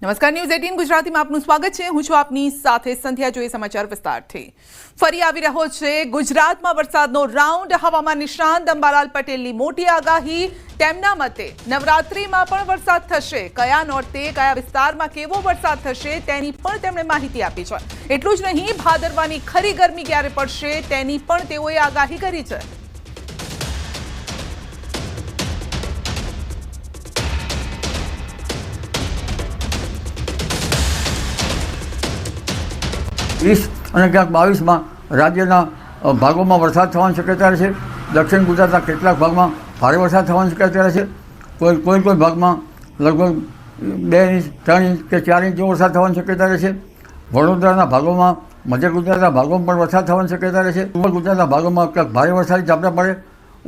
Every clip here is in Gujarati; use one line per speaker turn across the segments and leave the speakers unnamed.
નમસ્કાર, ન્યૂઝ 18 ગુજરાતીમાં આપનું સ્વાગત છે। હું છું આપની સાથે સંધ્યા। જોઈએ સમાચાર વિસ્તારથી। ફરી આવી રહ્યો છે ગુજરાતમાં વરસાદનો રાઉન્ડ। હવામાન નિષ્ણાત અંબાલાલ પટેલની મોટી આગાહી। તેમના મતે નવરાત્રિમાં પણ વરસાદ થશે। કયા નોરતે કયા વિસ્તારમાં કેવો વરસાદ થશે તેની પણ તેમણે માહિતી આપી છે। એટલું જ નહીં, ભાદરવાની ખરી ગરમી ક્યારે પડશે તેની પણ તેઓએ આગાહી કરી છે।
અને ક્યાંક 22માં રાજ્યના ભાગોમાં વરસાદ થવાની શક્યતા રહેશે। દક્ષિણ ગુજરાતના કેટલાક ભાગમાં ભારે વરસાદ થવાની શક્યતા રહેશે। કોઈ ભાગમાં લગભગ 2 ઇંચ 3 ઇંચ કે 4 ઇંચ જેવો વરસાદ થવાની શક્યતા રહેશે। વડોદરાના ભાગોમાં, મધ્ય ગુજરાતના ભાગોમાં પણ વરસાદ થવાની શક્યતા રહેશે। ઉત્તર ગુજરાતના ભાગોમાં ક્યાંક ભારે વરસાદી ઝાપટા પડે।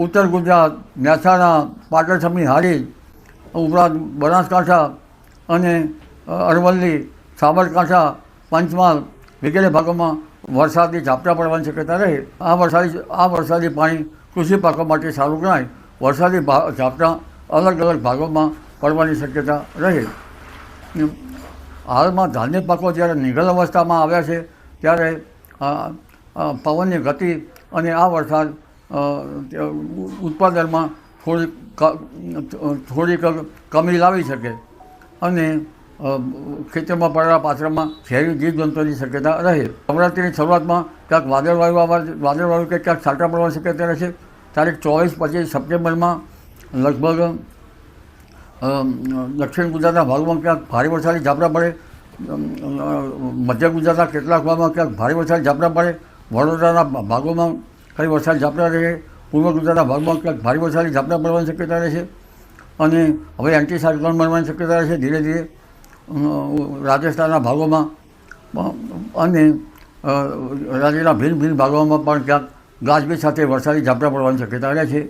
ઉત્તર ગુજરાત, મહેસાણા, પાટણ સમી, હારીજ ઉપરાંત બનાસકાંઠા અને અરવલ્લી, સાબરકાંઠા, પંચમહાલ વગેરે ભાગોમાં વરસાદની ઝાપટા પડવાની શક્યતા રહે। આ વરસાદી પાણી કૃષિ પાકો માટે સારું ગણાય। વરસાદી ઝાપટા અલગ અલગ ભાગોમાં પડવાની શક્યતા રહે। હાલમાં ધાન્ય પાકો જ્યારે નિગલ અવસ્થામાં આવ્યા છે ત્યારે પવનની ગતિ અને આ વરસાદ ઉત્પાદનમાં થોડીક કમી લાવી શકે અને ખેતરમાં પડેલા પાત્રમાં ઝેરી જીવજંતુઓની શક્યતા રહે। નવરાત્રિની શરૂઆતમાં ક્યાંક વાદળવાળું કે ક્યાંક છાંટા પડવાની શક્યતા રહેશે। તારીખ 24-25 સપ્ટેમ્બરમાં લગભગ દક્ષિણ ગુજરાતના ભાગોમાં ક્યાંક ભારે વરસાદી ઝાપટા પડે। મધ્ય ગુજરાતના કેટલાક ભાગમાં ક્યાંક ભારે વરસાદી ઝાપટા પડે। વડોદરાના ભાગોમાં ખરી વરસાદી ઝાપટા રહે। પૂર્વ ગુજરાતના ભાગમાં ક્યાંક ભારે વરસાદી ઝાપટા પડવાની શક્યતા રહેશે અને હવે એન્ટી સાયક્લોન બનવાની શક્યતા રહેશે ધીરે ધીરે રાજસ્થાનના ભાગોમાં અને રાજ્યના ભિન્ન ભાગોમાં પણ ક્યાંક ગાજવીજ સાથે વરસાદી ઝાપટા પડવાની શક્યતા રહે છે।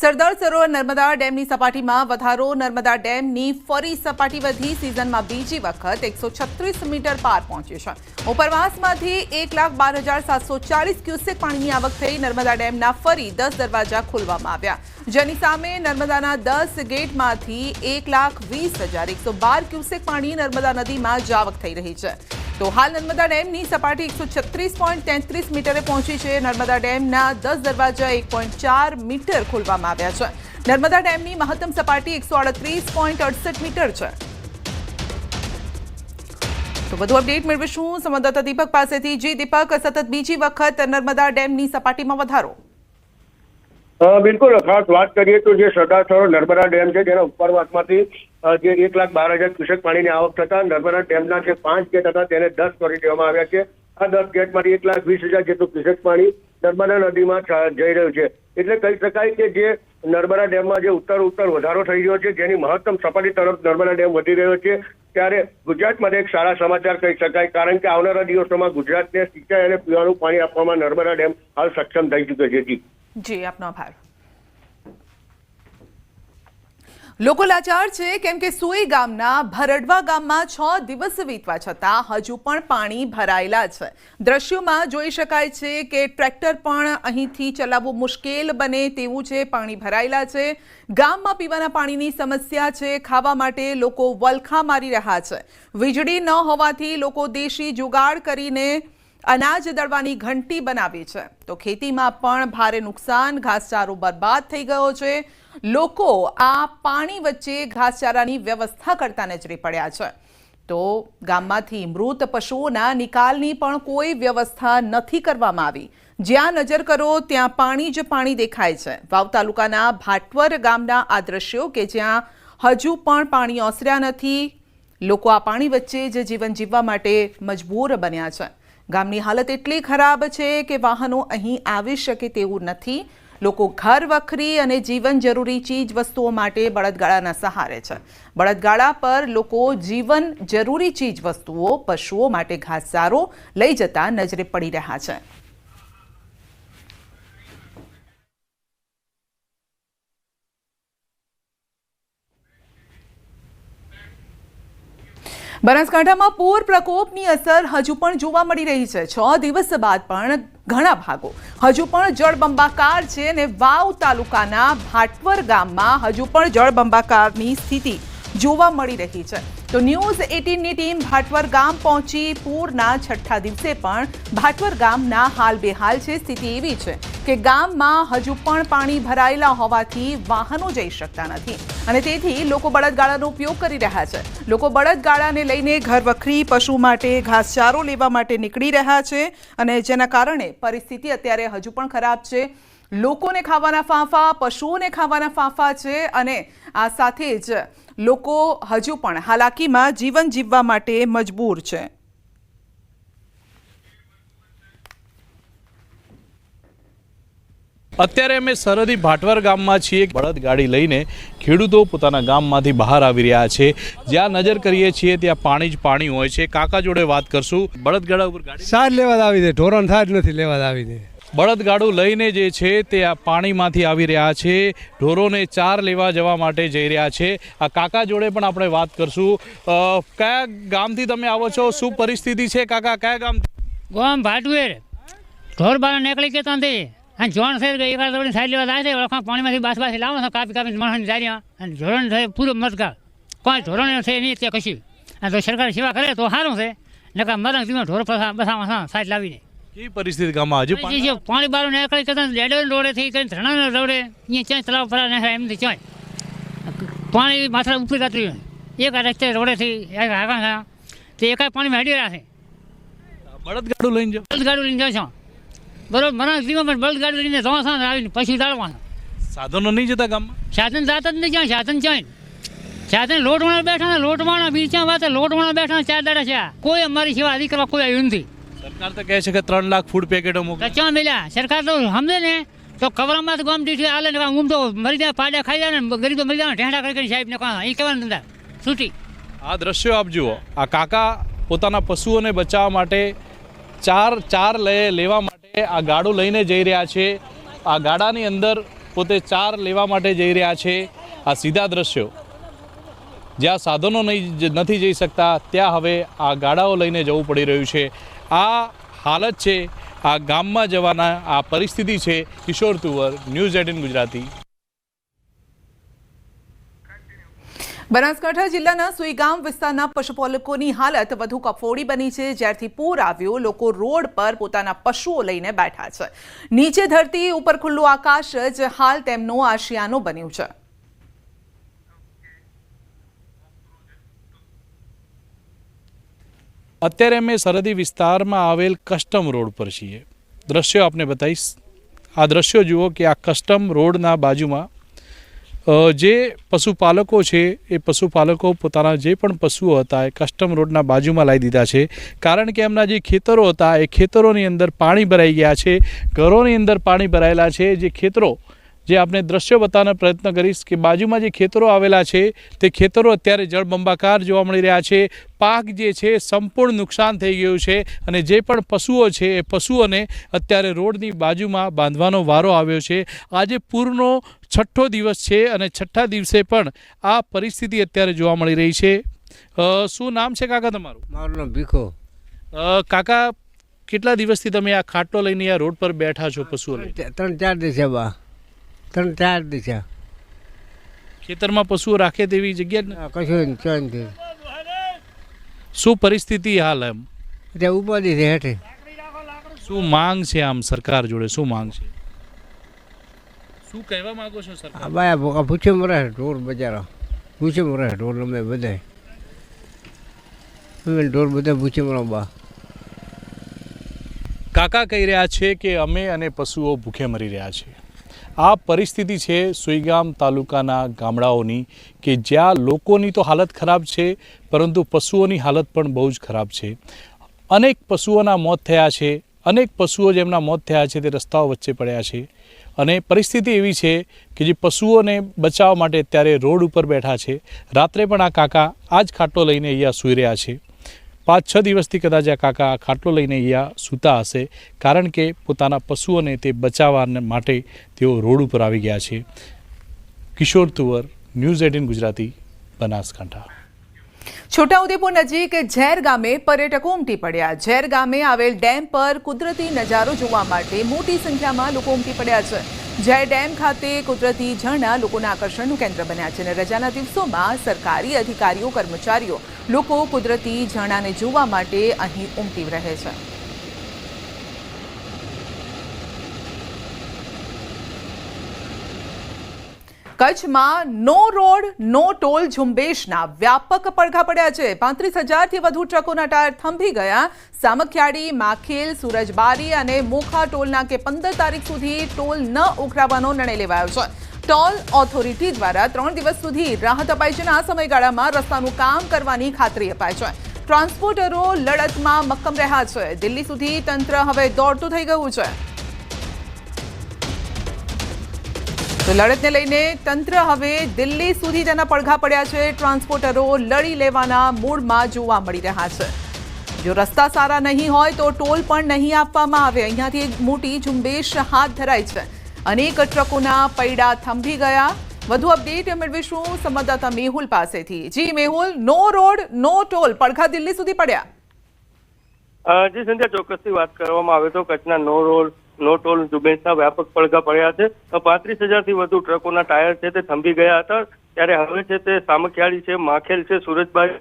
સરદાર સરોવર નર્મદા ડેમની સપાટીમાં વધારો। નર્મદા ડેમની ફરી સપાટી વધી। સિઝનમાં બીજી વખત 136 મીટર પાર પહોંચી છે। ઉપરવાસમાંથી 1,12,740 ક્યુસેક પાણીની આવક થઈ। નર્મદા ડેમના ફરી 10 દરવાજા ખોલવામાં આવ્યા, જેની સામે નર્મદાના 10 ગેટમાંથી 1,20,112 ક્યુસેક પાણી નર્મદા નદીમાં જ આવક થઈ રહી છે। તો હાલ નર્મદા ડેમની સપાટી 136.33 મીટરે પહોંચી છે। નર્મદા ડેમના 10 દરવાજા 1.4 મીટર ખોલવામાં આવ્યા છે। નર્મદા ડેમની મહત્તમ સપાટી 138.68 મીટર છે। તો વધુ અપડેટ મેળવીશું સંવાદદાતા દીપક પાસેથી। જી દીપક, સતત બીજી વખત નર્મદા ડેમની સપાટીમાં વધારો।
બિલકુલ, ખાસ વાત કરીએ તો જે સરદાર સરોવર નર્મદા ડેમ છે જેના ઉપરવાસમાંથી જે 1,12,000 ક્યુસેક પાણીની આવક થતા નર્મદા ડેમના જે 5 ગેટ હતા તેને 10 કરી દેવામાં આવ્યા છે। આ 10 ગેટમાંથી 1,20,000 જેટલું ક્યુસેક પાણી નર્મદા નદીમાં જઈ રહ્યું છે। એટલે કહી શકાય કે જે નર્મદા ડેમમાં જે ઉત્તર વધારો થઈ રહ્યો છે, જેની મહત્તમ સપાટી તરફ નર્મદા ડેમ વધી રહ્યો છે, ત્યારે ગુજરાત માટે એક સારા સમાચાર કહી શકાય। કારણ કે આવનારા દિવસોમાં ગુજરાતને સિંચાઈ અને પીવાનું પાણી આપવામાં નર્મદા ડેમ હાલ સક્ષમ થઈ ચૂક્યો છે।
જી, આપનો આભાર। લોકો લાચાર છે કેમ કે સુઈ ગામના ભરડવા ગામમાં 6 દિવસ વીતવા છતાં હજુ પણ પાણી ભરાયેલા છે। દ્રશ્યોમાં જોઈ શકાય છે કે ટ્રેક્ટર પણ અહીંથી ચલાવવું મુશ્કેલ બને તેવું છે। પાણી ભરાયેલા છે। ગામમાં પીવાના પાણીની સમસ્યા છે। ખાવા માટે લોકો વલખા મારી રહ્યા છે। વીજળી ન હોવાથી લોકો દેશી જુગાડ કરીને અનાજ દળવાની ઘંટી બનાવી છે। તો ખેતીમાં પણ ભારે નુકસાન। ઘાસચારો બરબાદ થઈ ગયો છે। લોકો આ પાણી વચ્ચે ઘાસચારાની વ્યવસ્થા કરતા નજરે પડ્યા છે। તો ગામમાંથી મૃત પશુઓના નિકાલની પણ કોઈ વ્યવસ્થા નથી કરવામાં આવી। જ્યાં નજર કરો ત્યાં પાણી જ પાણી દેખાય છે। વાવ તાલુકાના ભાટવર ગામના આ દ્રશ્યો કે જ્યાં હજુ પણ પાણી ઓસર્યા નથી। લોકો આ પાણી વચ્ચે જ જીવન જીવવા માટે મજબૂર બન્યા છે। ગામની હાલત એટલી ખરાબ છે કે વાહનો અહીં આવી શકે તેવું નથી। લોકો ઘર વખરી અને જીવન જરૂરી ચીજ વસ્તુઓ માટે બળદગાડાના સહારે છે। બળદગાડા પર લોકો જીવન જરૂરી ચીજ વસ્તુઓ, પશુઓ માટે ઘાસચારો લઈ જતા નજરે પડી રહ્યા છે। બનાસકાંઠામાં પૂર પ્રકોપની અસર હજુ પણ જોવા મળી રહી છે। 6 દિવસ બાદ પણ ઘણા ભાગો હજુ પણ જળબંબાકાર છે અને વાવ તાલુકાના ભાટવર ગામમાં હજુ પણ જળબંબાકારની સ્થિતિ જોવા મળી રહી છે. તો ન્યૂઝ 18ની ટીમ ભાટવર ગામ પહોંચી. પૂરના છઠ્ઠા દિવસે પણ ભાટવર ગામના હાલ બેહાલ છે. સ્થિતિ એવી છે કે ગામમાં હજુ પણ પાણી ભરાયેલા હોવાથી વાહનો જઈ શકતા નથી અને તેથી લોકો બળદગાડાનો ઉપયોગ કરી રહ્યા છે. લોકો બળદગાડાને લઈને ઘર વખરી, પશુ માટે ઘાસચારો લેવા માટે નીકળી રહ્યા છે અને જેના કારણે પરિસ્થિતિ અત્યારે હજુ પણ ખરાબ છે. લોકોને ખાવાના ફાંફા, પશુઓને ખાવાના ફાંફા છે અને આ સાથે જ લોકો હજુ પણ હાલાકીમાં જીવન જીવવા માટે મજબૂર છે.
અત્યારે અમે સરહદી ભાટવર ગામમાં છીએ. બળદગાડી લઈને ખેડૂતો પોતાના ગામમાંથી બહાર આવી રહ્યા છે. જ્યાં નજર કરીએ છીએ ત્યાં પાણી જ પાણી હોય છે. કાકા જોડે વાત કરશું. બળદગાડા ઉપર ગાડી
સાર લેવા આવી દે, ઢોરણ સાર નથી લેવા આવી દે.
બળદગાડું લઈને જે છે તે આ પાણીમાંથી આવી રહ્યા છે. ઢોરોને ચાર લેવા જવા માટે જઈ રહ્યા છે. આ કાકા જોડે પણ આપણે વાત કરશું. કયા ગામથી તમે આવો છો? શું પરિસ્થિતિ છે કાકા? કયા ગામ?
ગામ ભાટવેર. ઢોર બાર નીકળી જતા નથી અને જોણ છે એકાદ દોડી સાઈડ લેવા જાય છે. ઓળખા પાણીમાંથી બાસ લાવો છો, કાપી કાપી માણસની જારીમાં અને ધોરણ છે પૂરો મતગાળ. કોઈ ધોરણ છે નહીં ત્યાં કશું. અને તો સરકાર સેવા કરે તો સારું છે. નકા મરંગ ધીમે ઢોર બસા સાઈડ લાવીને
કેવી પરિસ્થિતિ ગામમાં? હજુ
પાણી બાર નીકળી જતા લેડો રોડેથી કંઈ ધરણા રોડે અહીંયા ક્યાંય તલાવ ફરા નાખે એમથી ક્યાંય પાણી માથા ઉપરી જતું. એક રસ્તે રોડેથી આગળ તે એકાય પાણીમાં હેડી રહ્યા છે.
બળદગાડું લઈને જાઓ?
બળદગાડું લઈને જાઓ છો બરોબર. મને જીવન પણ બળદગાડી લઈને જવા આવીને પછી દાળવાના.
સાધનો નહીં જતા ગામમાં?
સાધન જાતા જ નહીં. ક્યાં સાધન ક્યાંય સાધન લોટવાળા બેઠા ને લોટવાળા બીજા વાત લોટવાળા બેઠા 4 દાડા છે. કોઈ અમારી સેવા અધિક કરવા કોઈ આવ્યું નથી.
સરકાર તો કહે છે કે 3 લાખ ફૂડ પેકેટો મોકલે.
ક્યાં મળ્યા? સરકાર તો સમજે ને તો કવરામાં ગામ દીઠ આલે ને હું તો મરી જાય, પાડા ખાઈ જાય ને ગરીબો મરી જાય, ઢેંડા કરી સાહેબ ને કહા એ કહેવાનું ધંધા છૂટી.
આ દ્રશ્યો આપ જુઓ. આ કાકા પોતાના પશુઓને બચાવવા માટે ચાર લેવા માટે આ ગાડું લઈને જઈ રહ્યા છે. આ ગાડાની અંદર પોતે ચાર લેવા માટે જઈ રહ્યા છે. આ સીધા દ્રશ્યો. જ્યાં સાધનો નથી જઈ શકતા ત્યાં હવે આ ગાડાઓ લઈને જવું પડી રહ્યું છે. આ હાલત છે આ ગામમાં જવાના. આ પરિસ્થિતિ છે. કિશોર તુવર, ન્યૂઝ 18 ગુજરાતી.
બનાસકાંઠા જિલ્લાના સુઈગામ વિસ્તારના પશુપાલકોની હાલત વધુ કફોડી બની છે. જ્યારથી પૂર આવ્યું, લોકો રોડ પર પોતાના પશુઓ લઈને બેઠા છે. નીચે ધરતી, ઉપર ખુલ્લું આકાશ જ હાલ તેમનો આશિયાનો બન્યું છે.
અત્યારે અમે સરહદી વિસ્તારમાં આવેલ કસ્ટમ રોડ પર છીએ. દ્રશ્યો આપને બતાવીશ. આ દ્રશ્યો જુઓ કે આ કસ્ટમ રોડના બાજુમાં જે પશુપાલકો છે એ પશુપાલકો પોતાના જે પણ પશુઓ હતા એ કસ્ટમ રોડના બાજુમાં લાવી દીધા છે. કારણ કે એમના જે ખેતરો હતા એ ખેતરોની અંદર પાણી ભરાઈ ગયા છે. ઘરોની અંદર પાણી ભરાયેલા છે. જે ખેતરો જે આપણે દ્રશ્યો બતાવવાનો પ્રયત્ન કરીશ કે બાજુમાં જે ખેતરો આવેલા છે તે ખેતરો અત્યારે જળબંબાકાર જોવા મળી રહ્યા છે. પાક જે છે સંપૂર્ણ નુકસાન થઈ ગયું છે અને જે પણ પશુઓ છે એ પશુઓને અત્યારે રોડની બાજુમાં બાંધવાનો વારો આવ્યો છે. આજે પૂરનો 6થો દિવસ છે અને 6થા દિવસે પણ આ પરિસ્થિતિ અત્યારે જોવા મળી રહી છે. શું નામ છે કાકા તમારું?
મારું નામ ભીખો.
કાકા, કેટલા દિવસથી તમે આ ખાટલો લઈને આ રોડ પર બેઠા છો પશુઓ લઈને?
3-4 દિવસે બા 3-4 દિવસે
ખેતરમાં પશુઓ રાખે તેવી જગ્યા
કશું નથી.
શું પરિસ્થિતિ હાલ? એમ
ત્યાં ઉપાધિ છે હેઠે.
શું માંગ છે? આમ સરકાર જોડે શું માંગ છે? શું કહેવા માંગો છો સરકાર?
બાયા પૂછે મરે ઢોર બજારો પૂછે મરે ઢોર અમે બધા ઢોર બધા પૂછે મરો બા.
કાકા કહી રહ્યા છે કે અમે અને પશુઓ ભૂખે મરી રહ્યા છે. આ પરિસ્થિતિ છે સુઈગામ તાલુકાના ગામડાઓની કે જ્યાં લોકોની તો હાલત ખરાબ છે પરંતુ પશુઓની હાલત પણ બહુ જ ખરાબ છે. અનેક પશુઓના મોત થયા છે. અનેક પશુઓ જેમના મોત થયા છે તે રસ્તાઓ વચ્ચે પડ્યા છે અને પરિસ્થિતિ એવી છે કે જે પશુઓને બચાવવા માટે અત્યારે રોડ ઉપર બેઠા છે. રાત્રે પણ આ કાકા આ જ ખાટલો લઈને અહીંયા સૂઈ રહ્યા છે. 5-6 દિવસથી કદાચ આ કાકા ખાટલો લઈને અહીંયા સૂતા હશે કારણ કે પોતાના પશુઓને તે બચાવવા માટે તેઓ રોડ ઉપર આવી ગયા છે. કિશોર તુવર, ન્યૂઝ 18 ગુજરાતી, બનાસકાંઠા.
છોટાઉદેપુર નજીક ઝેર ગામે પર્યટકો ઉમટી પડ્યા. ઝેર ગામે આવેલ ડેમ પર કુદરતી નજારો જોવા માટે મોટી સંખ્યામાં લોકો ઉમટી પડ્યા છે. જય ડેમ ખાતે કુદરતી ઝરણા લોકોના આકર્ષણનું કેન્દ્ર બન્યા છે અને રજાના દિવસોમાં સરકારી અધિકારીઓ કર્મચારીઓ લોકો કુદરતી ઝરણાને જોવા માટે અહીં ઉમટી રહે છે. કચ્છમાં નો રોડ નો ટોલ ઝુંબેશના વ્યાપક પડઘા પડ્યા છે. 35,000થી વધુ ટ્રકોના ટાયર થંભી ગયા. સામખિયાળી, માખેલ, સુરજબારી અને મોખા ટોલનાકે 15 તારીખ સુધી ટોલ ન ઉઘરાવવાનો નિર્ણય લેવાયો છે. ટોલ ઓથોરિટી દ્વારા 3 દિવસ સુધી રાહત અપાઈ છે અને આ સમયગાળામાં રસ્તાનું કામ કરવાની ખાતરી અપાઈ છે. ટ્રાન્સપોર્ટરો લડતમાં મક્કમ રહ્યા છે. દિલ્હી સુધી તંત્ર હવે દોડતું થઈ ગયું છે. તો લડતને લઈને તંત્ર હવે દિલ્હી સુધી તેના પડઘા પડ્યા છે. ટ્રાન્સપોર્ટરો લડી લેવાના મૂડમાં જોવા મળી રહ્યા છે. જો રસ્તા સારા નહીં હોય તો ટોલ પણ નહીં આપવામાં આવે. અહીંયાથી એક મોટી ઝુંબેશ હાથ ધરાઈ છે. અનેક ટ્રકોના પૈડા થંભી ગયા. વધુ અપડેટ મેળવીશું સંવાદદાતા મેહુલ પાસેથી. જી મેહુલ, નો રોડ નો ટોલ પડઘા દિલ્હી સુધી પડ્યા.
જી સંધ્યા, ચોક્કસથી વાત કરવામાં આવે તો કચ્છના નો રોડ નો ટોલ ઝુંબેશના વ્યાપક પડઘા પડ્યા છે. 35,000થી વધુ ટ્રકોના ટાયર છે તે થંભી ગયા હતા. ત્યારે હવે છે તે સામખિયાળી છે, માખેલ છે, સુરજબારી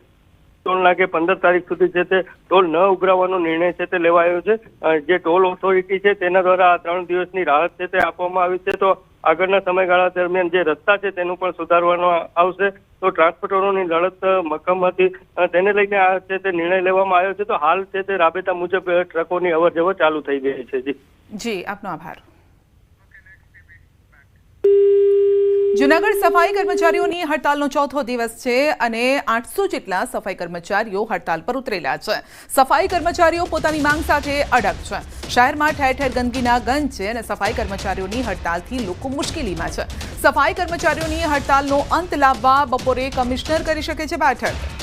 ટોલ નાકે 15 તારીખ સુધી છે તે ટોલ ન ઉઘરાવવાનો નિર્ણય છે તે લેવાયો છે. જે ટોલ ઓથોરિટી છે તેના દ્વારા આ 3 દિવસની રાહત છે તે આપવામાં આવી છે. તો આગળના સમયગાળા દરમિયાન જે રસ્તા છે તેનું પણ સુધારવાનો આવશે. તો ટ્રાન્સપોર્ટરોની લડત મક્કમ હતી, તેને લઈને આ છે તે નિર્ણય લેવામાં આવ્યો છે. તો હાલ છે તે રાબેતા મુજબ ટ્રકોની અવરજવર ચાલુ થઈ ગઈ છે.
જી, આપનો આભાર. જૂનાગઢ સફાઈ કર્મચારીઓની હડતાલનો ચોથો દિવસ છે અને 800 જેટલા સફાઈ કર્મચારીઓ હડતાલ પર ઉતરેલા છે. સફાઈ કર્મચારીઓ પોતાની માંગ સાથે અડગ છે. શહેરમાં ઠેર ઠેર ગંદકીના ગંજ છે અને સફાઈ કર્મચારીઓની હડતાલથી લોકો મુશ્કેલીમાં છે. સફાઈ કર્મચારીઓની હડતાલનો અંત લાવવા બપોરે કમિશનર કરી શકે છે બેઠક.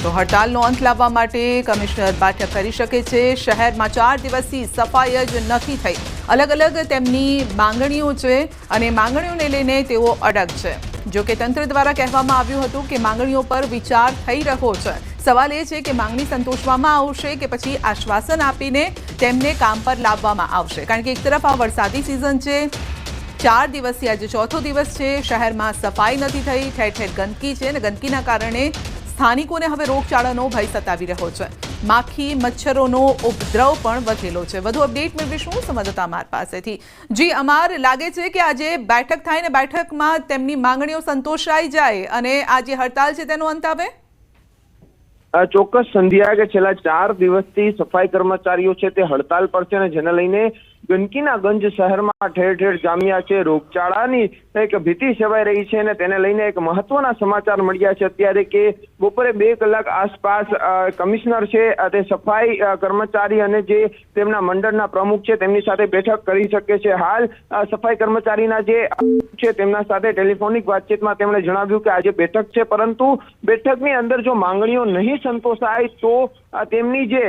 તો હડતાલનો અંત લાવવા માટે કમિશનર બેઠક કરી શકે છે. શહેરમાં 4 દિવસથી સફાઈ જ નથી થઈ. અલગ અલગ તેમની માંગણીઓ છે અને માંગણીઓને લઈને તેઓ અડગ છે. જો કે તંત્ર દ્વારા કહેવામાં આવ્યું હતું કે માંગણીઓ પર વિચાર થઈ રહ્યો છે. સવાલ એ છે કે માંગણી સંતોષવામાં આવશે કે પછી આશ્વાસન આપીને તેમને કામ પર લાવવામાં આવશે. કારણ કે એક તરફ આ વરસાદી સિઝન છે, 4 દિવસથી આજે ચોથો દિવસ છે. શહેરમાં સફાઈ નથી થઈ, ઠેર ઠેર ગંદકી છે અને ગંદકીના કારણે સ્થાનિકોને હવે રોગચાળાનો ભય સતાવી રહ્યો છે. માખી મચ્છરોનો ઉપદ્રવ પણ વધેલો છે. વધુ અપડેટ મેળવીશું સંવાદદાતા અમાર પાસેથી. જી અમાર, લાગે છે કે આજે બેઠક થાય ને બેઠકમાં તેમની માંગણીઓ સંતોષાઈ જાય અને આ જે હડતાલ છે તેનો અંત આવે?
ચોક્કસ સંધ્યા, કે છેલ્લા 4 દિવસથી સફાઈ કર્મચારીઓ છે તે હડતાલ પર છે અને જેને લઈને ગંદકીના ગંજ શહેરમાં ઠેર ઠેર જામ્યા છે. રોગચાળાની એક ભીતિ સેવાઈ રહી છે અને તેને લઈને એક મહત્વના સમાચાર મળ્યા છે અત્યારે કે બપોરે 2 કલાક આસપાસ કમિશનર છે તે સફાઈ કર્મચારી અને જે તેમના મંડળના પ્રમુખ છે તેમની સાથે બેઠક કરી શકે છે. હાલ સફાઈ કર્મચારીના જે છે તેમના સાથે ટેલિફોનિક વાતચીતમાં તેમણે જણાવ્યું કે આજે બેઠક છે, પરંતુ બેઠકની અંદર જો માંગણીઓ નહીં સંતોષાય તો તેમની જે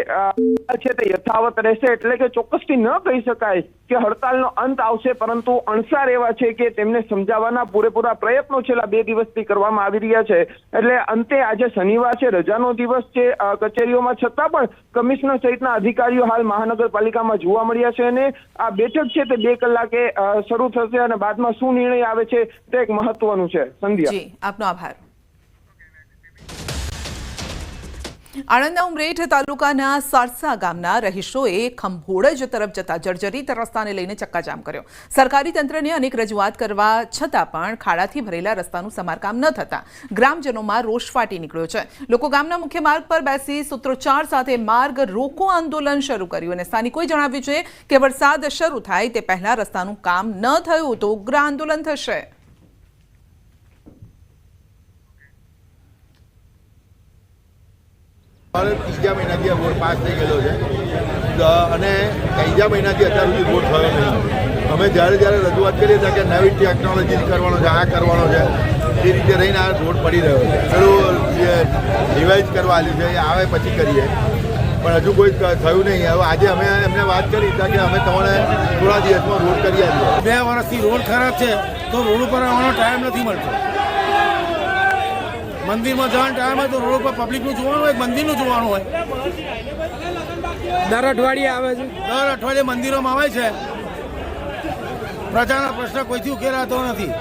છે તે યથાવત રહેશે. એટલે કે ચોક્કસથી ન કહી શકાય કે હડતાલનો અંત આવશે, પરંતુ અણસાર એવા છે કે તેમને સમજાવવાના પૂરેપૂરા પ્રયત્નો છેલ્લા 2 દિવસથી કરવામાં આવી રહ્યા છે. એટલે અંતે આજે શનિવાર છે, રજાનો દિવસ છે કચેરીઓમાં, છતાં પણ કમિશનર સહિતના અધિકારીઓ હાલ મહાનગરપાલિકામાં જોવા મળ્યા છે અને આ બેઠક છે તે 2 કલાકે શરૂ થશે અને બાદમાં શું નિર્ણય આવે છે તે એક મહત્વનું છે. સંધ્યા,
જી, આપનો આભાર. આણંદના ઉમરેઠ તાલુકાના સારસા ગામના રહીશોએ ખંભોળજ તરફ જતા જર્જરિત રસ્તાને લઈને ચક્કાજામ કર્યો. સરકારી તંત્રને અનેક રજૂઆત કરવા છતાં પણ ખાડાથી ભરેલા રસ્તાનું સમારકામ ન થતાં ગ્રામજનોમાં રોષ ફાટી નીકળ્યો છે. લોકો ગામના મુખ્ય માર્ગ પર બેસી સૂત્રોચ્ચાર સાથે માર્ગ રોકો આંદોલન શરૂ કર્યું અને સ્થાનિકોએ જણાવ્યું છે કે વરસાદ શરૂ થાય તે પહેલા રસ્તાનું કામ ન થયું તો ઉગ્ર આંદોલન થશે.
ત્રીજા મહિનાથી આ રોડ પાસ થઈ ગયેલો છે અને ત્રીજા મહિનાથી અત્યાર સુધી રોડ થયો નહીં. અમે જ્યારે રજૂઆત કરીએ છીએ કે નવી ટેકનોલોજી કરવાનો છે, આ કરવાનો છે, એ રીતે રહીને આ રોડ પડી રહ્યો છે. પેલું રિવાઇઝ કરવા આવ્યું છે, એ આવે પછી કરીએ, પણ હજુ કોઈ થયું નહીં. હવે આજે અમે એમને વાત કરી કે અમે તમને થોડા દિવસમાં રોડ કરી આપીએ.
2 વર્ષથી રોડ ખરાબ છે તો રોડ ઉપર આવવાનો ટાઈમ નથી મળતો. મંદિરમાં જવાનો ટાઈમ હોય તો રોડ પર પબ્લિકનું જોવાનું હોય, મંદિરનું જોવાનું હોય.
દર અઠવાડિયે આવે છે.
દર અઠવાડિયે મંદિરોમાં આવે છે. પ્રજાના પ્રશ્ન કોઈથી ઉકેલાતો નથી.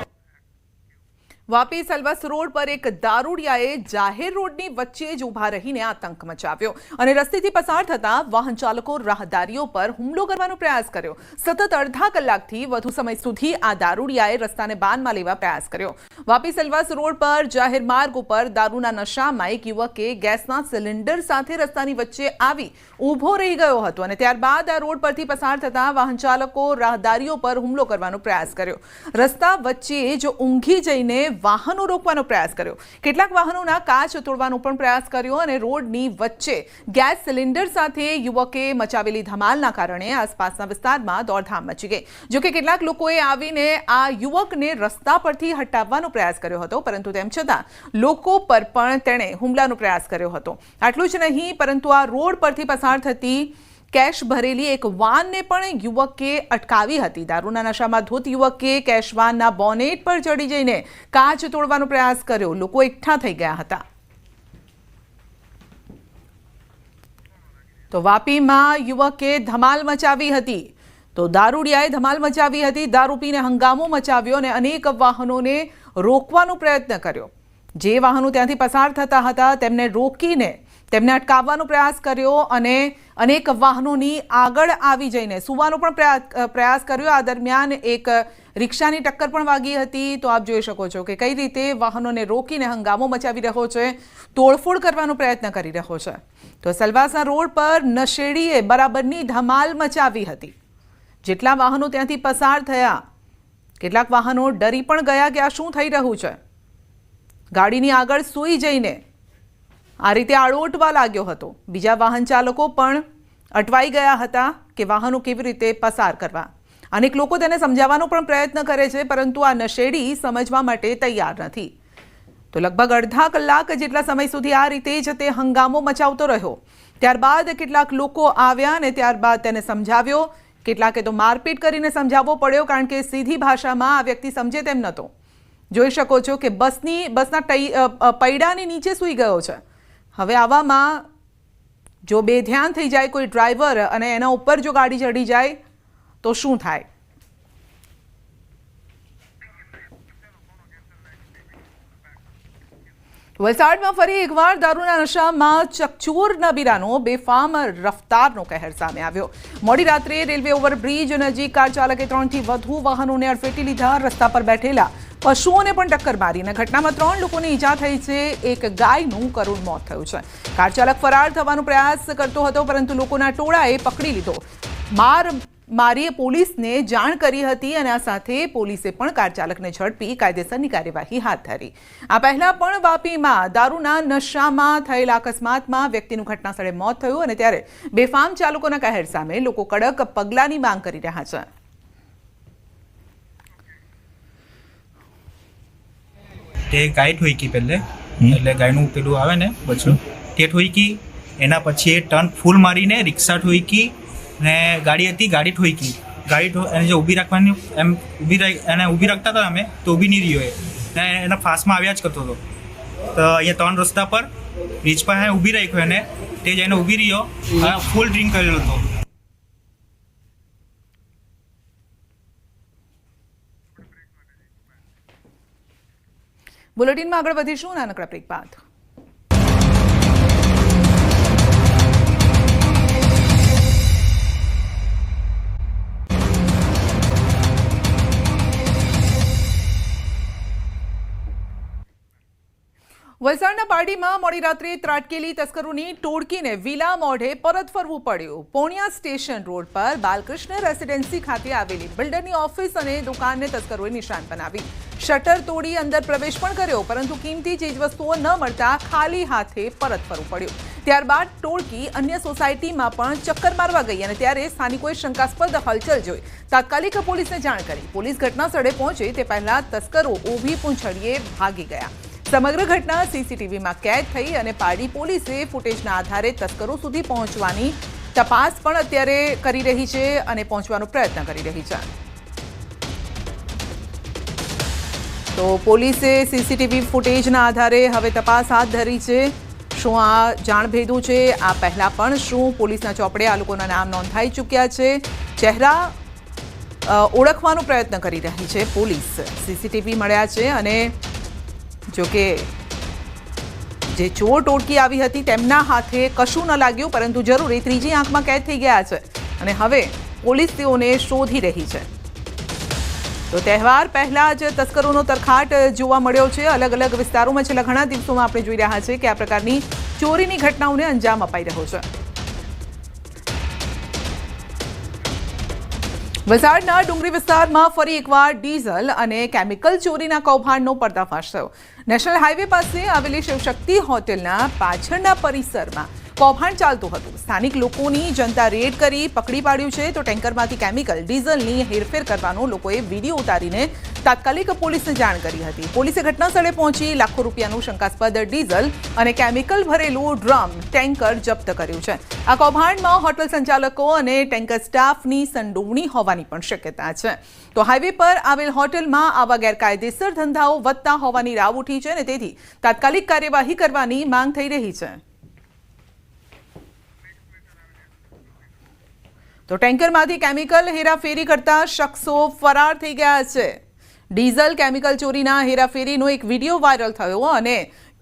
વાપી સલવાસ રોડ પર એક દારૂડિયાએ જાહેર રોડની વચ્ચે જ ઊભા રહીને આતંક મચાવ્યો અને રસ્તેથી પસાર થતા વાહન ચાલકો રાહદારીઓ પર હુમલો કરવાનો પ્રયાસ કર્યો. સતત અડધા કલાકથી વધુ સમય સુધી આ દારૂડિયાએ રસ્તાને બાનમાં લેવા પ્રયાસ કર્યો. વાપી સલવાસ રોડ પર જાહેર માર્ગ ઉપર દારૂના નશામાં એક યુવકે ગેસના સિલિન્ડર સાથે રસ્તાની વચ્ચે આવી ઊભો રહી ગયો હતો અને ત્યારબાદ આ રોડ પરથી પસાર થતા વાહન ચાલકો રાહદારીઓ પર હુમલો કરવાનો પ્રયાસ કર્યો. રસ્તા વચ્ચે જ ઊંઘી જઈને વાહનો રોકવાનો પ્રયાસ કર્યો. કેટલાક વાહનોના કાચ તોડવાનો પણ પ્રયાસ કર્યો અને રોડની વચ્ચે ગેસ સિલિન્ડર સાથે યુવકે મચાવેલી ધમાલના કારણે આસપાસના વિસ્તારમાં દોડધામ મચી ગઈ. જોકે કેટલાક લોકોએ આવીને આ યુવકને રસ્તા પરથી હટાવવાનો પ્રયાસ કર્યો હતો, પરંતુ તેમ છતાં લોકો પર પણ તેણે હુમલાનો પ્રયાસ કર્યો હતો. આટલું જ નહીં, પરંતુ આ રોડ પરથી પસાર થતી કેશ ભરેલી એક વાનને પણ યુવકે અટકાવી હતી. દારૂના નશામાં ધૂત યુવકે કેશ વાનના બોનેટ પર ચડી જઈને કાચ તોડવાનો પ્રયાસ કર્યો. લોકો એકઠા થઈ ગયા હતા. તો વાપીમાં યુવકે ધમાલ મચાવી હતી. તો દારૂડિયાએ ધમાલ મચાવી હતી. દારૂ પીને હંગામો મચાવ્યો અને અનેક વાહનોને રોકવાનો પ્રયત્ન કર્યો. જે વાહનો ત્યાંથી પસાર થતા હતા તેમને રોકીને તેમને અટકાવવાનો પ્રયાસ કર્યો અને અનેક વાહનોની આગળ આવી જઈને સુવાનો પણ પ્રયાસ કર્યો. આ દરમિયાન એક રિક્ષાની ટક્કર પણ વાગી હતી. તો આપ જોઈ શકો છો કે કઈ રીતે વાહનોને રોકીને હંગામો મચાવી રહ્યો છે, તોડફોડ કરવાનો પ્રયત્ન કરી રહ્યો છે. તો સલવાસના રોડ પર નશેડીએ બરાબરની ધમાલ મચાવી હતી. જેટલા વાહનો ત્યાંથી પસાર થયા, કેટલાક વાહનો ડરી પણ ગયા કે આ શું થઈ રહ્યું છે. ગાડીની આગળ સૂઈ જઈને આ રીતે આળોટવા લાગ્યો હતો. બીજા વાહન ચાલકો પણ અટવાઈ ગયા હતા કે વાહનો કેવી રીતે પસાર કરવા. અનેક લોકો તેને સમજાવવાનો પણ પ્રયત્ન કરે છે, પરંતુ આ નશેડી સમજવા માટે તૈયાર નથી. તો લગભગ અડધા કલાક જેટલા સમય સુધી આ રીતે જ તે હંગામો મચાવતો રહ્યો. ત્યારબાદ કેટલાક લોકો આવ્યા અને ત્યારબાદ તેને સમજાવ્યો. કેટલાકે તો મારપીટ કરીને સમજાવવો પડ્યો, કારણ કે સીધી ભાષામાં આ વ્યક્તિ સમજે તેમ નહોતો. જોઈ શકો છો કે બસના પૈડાની નીચે સૂઈ ગયો છે. હવે આવામાં જો બેધ્યાન થઈ જાય કોઈ ડ્રાઈવર અને એના ઉપર જો ગાડી ચડી જાય તો શું થાય. વલસાડમાં ફરી એકવાર દારૂના નશામાં ચકચોર નબીરાનો બેફામ રફતારનો કહેર સામે આવ્યો. મોડી રાત્રે રેલવે ઓવરબ્રિજ નજીક કાર ચાલકે 3 થી વધુ વાહનોને અડફેટી લીધા. રસ્તા પર બેઠેલા પશુઓને પણ ટક્કર મારીને ઘટનામાં 3 લોકોને ઈજા થઈ છે. એક ગાયનું કરુણ મોત થયું છે. કાર ચાલક ફરાર થવાનો પ્રયાસ કરતો હતો, પરંતુ લોકોના ટોળાએ પકડી લીધો. મારીએ પોલીસને જાણ કરી હતી અને આ સાથે પોલીસે પણ કાર ચાલકને ઝડપી કાયદેસરની કાર્યવાહી હાથ ધરી. આ પહેલા પણ વાપીમાં દારૂના નશામાં થયેલા અકસ્માતમાં વ્યક્તિનું ઘટનાસ્થળે મોત થયું અને ત્યારે બેફામ ચાલકોના કહેર સામે લોકો કડક પગલાંની માંગ કરી રહ્યા છે.
તે ગાય ઠોઈકી પહેલે, એટલે ગાયનું પેલું આવે ને બચ્ચું, તે ઠોઈકી. એના પછી એ ટર્ન ફૂલ મારીને રિક્ષા ઠોઈકી ને ગાડી હતી, ગાડી ઠોઈકી. એને જે ઊભી રાખવાની એમ ઊભી રાખતા હતા અમે, તો ઊભી નહીં રહ્યો ને એના ફાસ્ટમાં આવ્યા જ કરતો હતો. તો અહીંયા 3 રસ્તા પર બ્રિજ પર ઊભી રાખ્યો એને, તે જઈને ઊભી રહ્યો, ફૂલ ડ્રિંક કરેલો હતો.
બુલેટિનમાં આગળ વધીશું નાનકડા બ્રેક બાદ. વલસાડના પારડીમાં મોડી રાત્રે ત્રાટકેલી તસ્કરોની ટોળકીને વિલા મોઢે પરત ફરવું પડ્યું. પોણિયા સ્ટેશન રોડ પર બાલકૃષ્ણ રેસિડેન્સી ખાતે આવેલી બિલ્ડરની ઓફિસ અને દુકાનને તસ્કરોએ નિશાન બનાવી. શટર તોડી અંદર પ્રવેશ પણ કર્યો, પરંતુ કિંમતી ચીજવસ્તુઓ ન મળતા ખાલી હાથે પરત ફરવું પડ્યું. ત્યારબાદ ટોળકી અન્ય સોસાયટીમાં પણ ચક્કર મારવા ગઈ અને ત્યારે સ્થાનિકોએ શંકાસ્પદ હલચલ જોઈ તાત્કાલિક પોલીસને જાણ કરી. પોલીસ ઘટના સ્થળે પહોંચે તે પહેલા તસ્કરો ઊભી પૂંછડીએ ભાગી ગયા. સમગ્ર ઘટના સીસીટીવીમાં કેદ થઈ અને પારડી પોલીસે ફૂટેજના આધારે તસ્કરો સુધી પહોંચવાની તપાસ પણ અત્યારે કરી રહી છે અને પહોંચવાનો પ્રયત્ન કરી રહી છે. તો પોલીસે સીસીટીવી ફૂટેજના આધારે હવે તપાસ હાથ ધરી છે. શું આ જાણભેદું છે? આ પહેલા પણ શું પોલીસના ચોપડે આ લોકોના નામ નોંધાઈ ચૂક્યા છે? ચહેરા ઓળખવાનો પ્રયત્ન કરી રહી છે પોલીસ. સીસીટીવી મળ્યા છે અને જો કે જે ચોર ટોળકી આવી હતી તેમના હાથે કશું ન લાગ્યું, પરંતુ જરૂર એ ત્રીજી આંખમાં કેદ થઈ ગયા છે અને હવે પોલીસ તેઓને શોધી રહી છે. તો તહેવાર પહેલા જ તસ્કરોનો તરખાટ જોવા મળ્યો છે અલગ અલગ વિસ્તારોમાં. છેલ્લા ઘણા દિવસોમાં આપણે જોઈ રહ્યા છીએ કે આ પ્રકારની ચોરીની ઘટનાઓને અંજામ અપાઈ રહ્યો છે. વલસાડના ડુંગરી વિસ્તારમાં ફરી એકવાર ડીઝલ અને કેમિકલ ચોરીના કૌભાંડનો પર્દાફાશ થયો. નેશનલ હાઈવે પાસે આવેલી શિવશક્તિ હોટેલના પાછળના પરિસરમાં કૌભાંડ ચાલતું હતું. સ્થાનિક લોકોની જનતા રેડ કરી પકડી પાડ્યું છે. તો ટેન્કરમાંથી કેમિકલ ડીઝલની હેરફેર કરવાનો લોકોએ વિડીયો ઉતારીને તાત્કાલિક પોલીસને જાણ કરી હતી. પોલીસે ઘટના સ્થળે પહોંચી લાખો રૂપિયાનું શંકાસ્પદ ડીઝલ અને કેમિકલ ભરેલું ડ્રમ ટેન્કર જપ્ત કર્યું છે. આ કૌભાંડમાં હોટલ સંચાલકો અને ટેન્કર સ્ટાફની સંડોવણી હોવાની પણ શક્યતા છે. તો હાઈવે પર આવેલ હોટેલમાં આવા ગેરકાયદેસર ધંધાઓ વધતા હોવાની રાવ ઉઠી છે અને તેથી તાત્કાલિક કાર્યવાહી કરવાની માંગ થઈ રહી છે. તો ટેન્કરમાંથી કેમિકલ હેરાફેરી કરતા શખ્સો ફરાર થઈ ગયા છે. ડીઝલ કેમિકલ ચોરીના હેરાફેરીનો એક વિડીયો વાયરલ થયો અને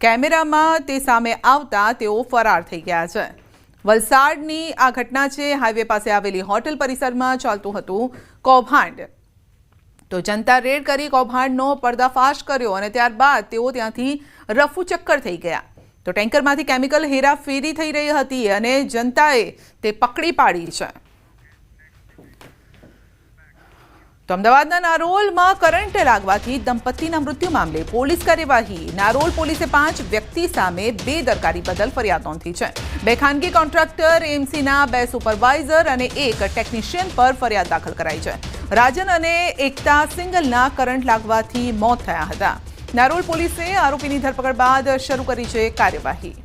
કેમેરામાં તે સામે આવતા તેઓ ફરાર થઈ ગયા છે. વલસાડની આ ઘટના છે. હાઈવે પાસે આવેલી હોટેલ પરિસરમાં ચાલતું હતું કૌભાંડ. તો જનતા રેડ કરી કૌભાંડનો પર્દાફાશ કર્યો અને ત્યારબાદ તેઓ ત્યાંથી રફુચક્કર થઈ ગયા. તો ટેન્કરમાંથી કેમિકલ હેરાફેરી થઈ રહી હતી અને જનતાએ તે પકડી પાડી છે. તો અમદાવાદના નારોલમાં કરંટ લાગવાથી દંપતીના મૃત્યુ મામલે પોલીસ કાર્યવાહી. નારોલ પોલીસે 5 વ્યક્તિ સામે બેદરકારી બદલ ફરિયાદ નોંધી છે. 2 ખાનગી કોન્ટ્રાક્ટર, એમસીના 2 સુપરવાઇઝર અને 1 ટેકનિશિયન પર ફરિયાદ દાખલ કરાઈ છે. રાજન અને એકતા સિંગલના કરંટ લાગવાથી મોત થયા હતા. નારોલ પોલીસે આરોપીની ધરપકડ બાદ શરૂ કરી છે કાર્યવાહી.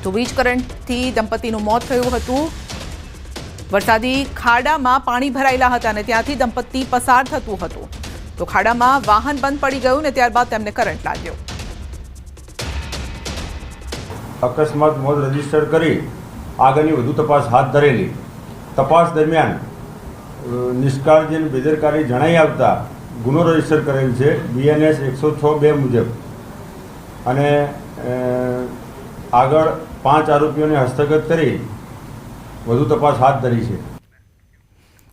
તો વીજ કરંટથી દંપતીનું મોત થયું હતું. વરસાદી ખાડામાં પાણી ભરાયેલા હતા અને ત્યાંથી દંપતી પસાર થતું હતું. તો ખાડામાં વાહન બંધ પડી ગયું અને ત્યારબાદ તેમને કરંટ લાગ્યો.
અકસ્માત મોત રજીસ્ટર કરી આગળની વધુ તપાસ હાથ ધરેલી. તપાસ દરમિયાન નિષ્કાળજી અને બેદરકારી જણાઈ આવતા ગુનો રજીસ્ટર કરેલ છે BNS 106(2) મુજબ અને આગળ 5 આરોપીઓને હસ્તગત કરી વધુ તપાસ હાથ ધરી છે.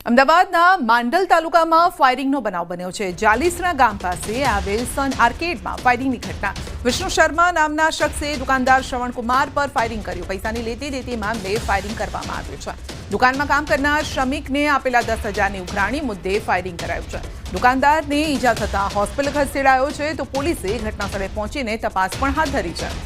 અમદાવાદના માંડલ તાલુકામાં ફાયરિંગનો બનાવ બન્યો છે. જાલીસરા ગામ પાસે આવેલ સન આર્કેડમાં ફાયરિંગની ઘટના. વિષ્ણુ શર્મા નામના શખ્સે દુકાનદાર શ્રવણકુમાર પર ફાયરિંગ કર્યું. પૈસાની લેતી દેતી મામલે ફાયરિંગ કરવામાં આવ્યું છે. દુકાનમાં કામ કરનાર શ્રમિકને આપેલા 10,000ની ઉઘરાણી મુદ્દે ફાયરિંગ કરાયું છે. દુકાનદારને ઈજા થતાં હોસ્પિટલ ખસેડાયો છે. તો પોલીસે ઘટનાસ્થળે પહોંચીને તપાસ પણ હાથ ધરી છે.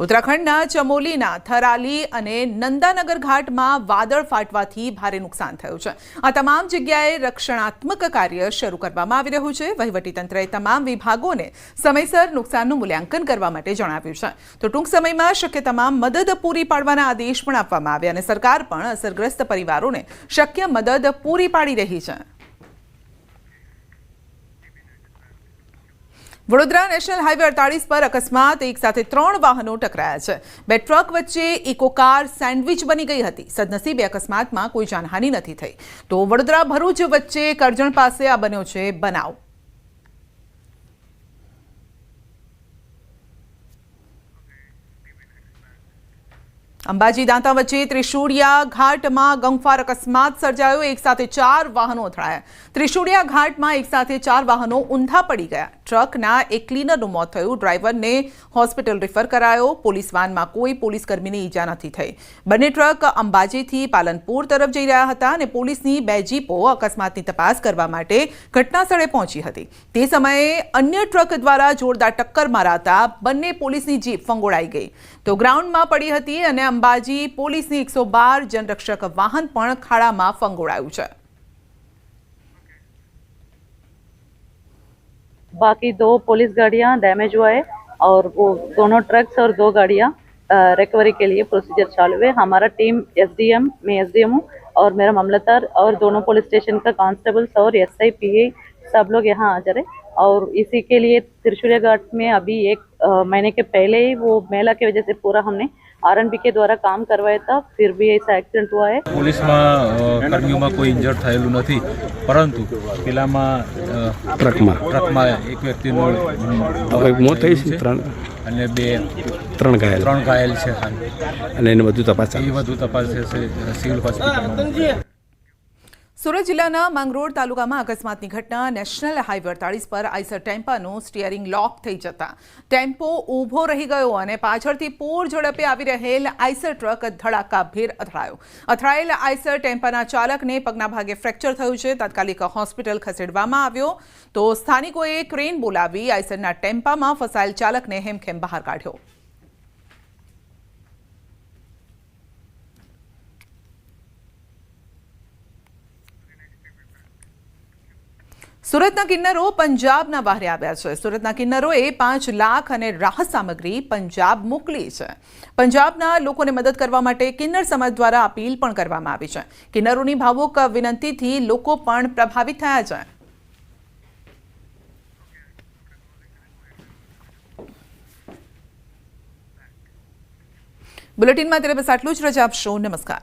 ઉત્તરાખંડના ચમોલીના થરાલી અને નંદાનગર ઘાટમાં વાદળ ફાટવાથી ભારે નુકસાન થયું છે. આ તમામ જગ્યાએ રક્ષણાત્મક કાર્ય શરૂ કરવામાં આવી રહ્યું છે. વહીવટીતંત્રએ તમામ વિભાગોને સમયસર નુકસાનનું મૂલ્યાંકન કરવા માટે જણાવ્યું છે. તો ટૂંક સમયમાં શક્ય તમામ મદદ પૂરી પાડવાના આદેશ પણ આપવામાં આવ્યા અને સરકાર પણ અસરગ્રસ્ત પરિવારોને શક્ય મદદ પૂરી પાડી રહી છે. વડોદરા નેશનલ હાઈવે 48 પર અકસ્માત. એક સાથે 3 વાહનો ટકરાયા છે. 2 ટ્રક વચ્ચે ઇકો કાર સેન્ડવિચ બની ગઈ હતી. સદનસીબે અકસ્માતમાં કોઈ જાનહાનિ નથી થઈ. તો વડોદરા ભરૂચ વચ્ચે કરજણ પાસે આ બન્યો છે બનાવ. અંબાજી દાંતા વચ્ચે ત્રિશુળિયા ઘાટમાં ગમખ્વાર અકસ્માત સર્જાયો. એક સાથે 4 વાહનો અથડાયા. ત્રિશુળિયા ઘાટમાં એક સાથે 4 વાહનો ઊંધા પડી ગયા. ટ્રકના એક ક્લીનરનું મોત થયું. ડ્રાઈવરને હોસ્પિટલ રિફર કરાયો. પોલીસ વાનમાં કોઈ પોલીસ કર્મીને ઈજા નથી થઈ. બંને ટ્રક અંબાજીથી પાલનપુર તરફ જઈ રહ્યા હતા અને પોલીસની 2 જીપો અકસ્માતની તપાસ કરવા માટે ઘટનાસ્થળે પહોંચી હતી. તે સમયે અન્ય ટ્રક દ્વારા જોરદાર ટક્કર મારાતા બંને પોલીસની જીપ ફંગોળાઈ ગઈ. તો ગ્રાઉન્ડમાં પડી હતી અને અંબાજી પોલીસની 112 જનરક્ષક વાહન પણ ખાડામાં ફંગોળાયું છે.
बाकी 2 पुलिस गाड़ियां डैमेज हुआ है और वो दोनों ट्रक्स और 2 गाड़ियां रिकवरी के लिए प्रोसीजर चालू है. हमारा टीम SDM में SDM हूँ, और मेरा मामलतदार और दोनों पुलिस स्टेशन का कांस्टेबल्स और SI PA सब लोग यहाँ हाजिर है। और इसी के लिए त्रिशूलिया घाट में अभी 1 महीने के पहले ही वो मेला की वजह से पूरा हमने RNB के द्वारा काम करवाया था, फिर भी ऐसा एक्सीडेंट हुआ है।
પોલીસમાં કર્મીઓમાં કોઈ ઇન્જર્ડ થયેલું નથી, પરંતુ પેલામાં ટ્રકમાં એક વ્યક્તિનું મોત થઈ છે અને ત્રણ ઘાયલ છે અને એને વધુ તપાસ થશે સિવિલ હોસ્પિટલમાં।
સુરત જિલ્લાના માંગરોળ તાલુકામાં અકસ્માતની ઘટના નેશનલ હાઈવે 48 પર આઈસર ટેમ્પાનું સ્ટીયરિંગ લોક થઈ જતા ટેમ્પો ઊભો રહી ગયો અને પાછળથી પૂર ઝડપે આવી રહેલ આઈસર ટ્રક ધડાકાભેર અથડાયો। અથડાયેલ આઈસર ટેમ્પાના ચાલકને પગના ભાગે ફ્રેક્ચર થયું છે। તાત્કાલિક હોસ્પિટલ ખસેડવામાં આવ્યો તો સ્થાનિકોએ ક્રેન બોલાવી આઈસરના ટેમ્પામાં ફસાયેલ ચાલકને હેમખેમ બહાર કાઢ્યો। સુરતના કિન્નરો પંજાબના બહારે આવ્યા છે। સુરતના કિન્નરોએ 5 લાખ અને રાહત સામગ્રી પંજાબ મોકલી છે। પંજાબના લોકોને મદદ કરવા માટે કિન્નર સમાજ દ્વારા અપીલ પણ કરવામાં આવી છે। કિન્નરોની ભાવુક વિનંતીથી લોકો પણ પ્રભાવિત થયા છે। બુલેટિનમાં અત્યારે બસ આટલું જ। રજા આપશો। નમસ્કાર।